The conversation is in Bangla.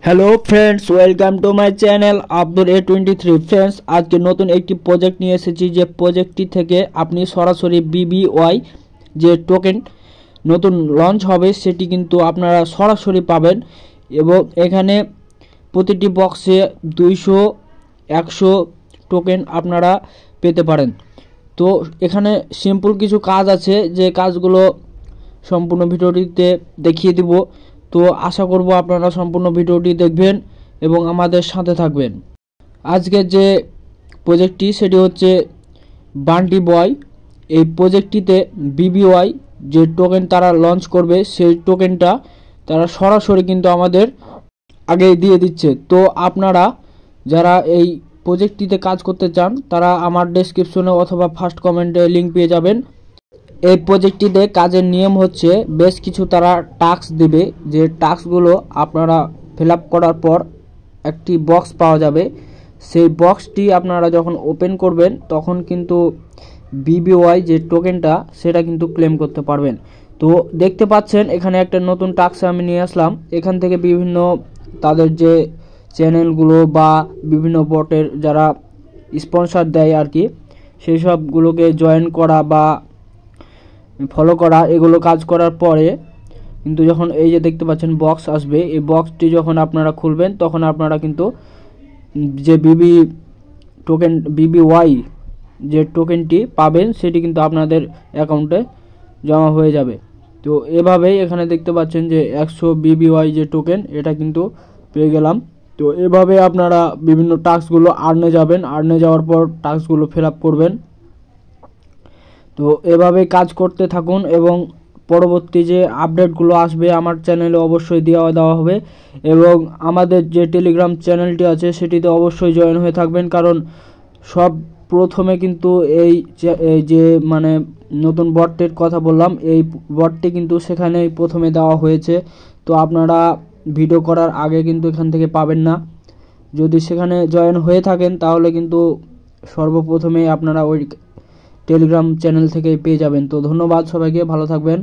Hello friends, welcome to my channel Abdul A23। Friends, আজকে নতুন একটি প্রজেক্ট নিয়ে এসেছি। যে প্রজেক্টটি থেকে আপনি সরাসরি BBY যে টোকেন নতুন লঞ্চ হবে সেটি কিন্তু আপনারা সরাসরি পাবেন। এবং এখানে প্রতিটি বক্সে 200-100 টোকেন আপনারা পেতে পারেন। তো এখানে সিম্পল কিছু কাজ আছে, যে কাজগুলো সম্পূর্ণ ভিডিওটিতে দেখিয়ে দিব। তো আশা করব আপনারা সম্পূর্ণ ভিডিওটি দেখবেন এবং আমাদের সাথে থাকবেন। আজকের যে প্রজেক্টটি সেটি হচ্ছে বান্টি বয়। এই প্রজেক্টটিতে BBY যে টোকেন তারা লঞ্চ করবে সেই টোকেনটা তারা সরাসরি কিন্তু আমাদের আগেই দিয়ে দিচ্ছে। তো আপনারা যারা এই প্রজেক্টটিতে কাজ করতে চান তারা আমার ডেসক্রিপশনে অথবা ফার্স্ট কমেন্টে লিঙ্ক পেয়ে যাবেন। এই প্রজেক্টটিতে কাজের নিয়ম হচ্ছে, বেশ কিছু তারা টাস্ক দিবে, যে টাস্কগুলো আপনারা ফিল আপ করার পর একটি বক্স পাওয়া যাবে। সেই বক্সটি আপনারা যখন ওপেন করবেন তখন কিন্তু BBY যে টোকেনটা সেটা কিন্তু ক্লেম করতে পারবেন। তো দেখতে পাচ্ছেন এখানে একটা নতুন টাস্ক আমি নিয়ে আসলাম। এখান থেকে বিভিন্ন তাদের যে চ্যানেলগুলো বা বিভিন্ন বটের যারা স্পন্সর দেয় আর কি, সেই সবগুলোকে জয়েন করা বা ফলো করা, এগুলো কাজ করার পরে কিন্তু যখন এই যে দেখতে পাচ্ছেন বক্স আসবে, এই বক্সটি যখন আপনারা খুলবেন তখন আপনারা কিন্তু যে BBY যে টোকেনটি পাবেন সেটি কিন্তু আপনাদের অ্যাকাউন্টে জমা হয়ে যাবে। তো এভাবেই এখানে দেখতে পাচ্ছেন যে 100 BBY যে টোকেন এটা কিন্তু পেয়ে গেলাম। তো এভাবে আপনারা বিভিন্ন টাস্কগুলো আর্নে যাবেন, আর্নে যাওয়ার পর টাস্কগুলো ফিল আপ করবেন। তো এভাবে কাজ করতে থাকুন এবং পরবর্তী যে আপডেটগুলো আসবে আমার চ্যানেলে অবশ্যই দেওয়া হবে। এবং আমাদের যে টেলিগ্রাম চ্যানেলটি আছে সেটিতে অবশ্যই জয়েন হয়ে থাকবেন, কারণ সব প্রথমে কিন্তু এই যে মানে নতুন বটটির কথা বললাম, এই বটটি কিন্তু সেখানেই প্রথমে দেওয়া হয়েছে। তো আপনারা ভিডিও করার আগে কিন্তু এখান থেকে পাবেন না। যদি সেখানে জয়েন হয়ে থাকেন তাহলে কিন্তু সর্বপ্রথমেই আপনারা ওই টেলিগ্রাম চ্যানেল থেকে পেয়ে যাবেন। তো ধন্যবাদ সবাইকে, ভালো থাকবেন।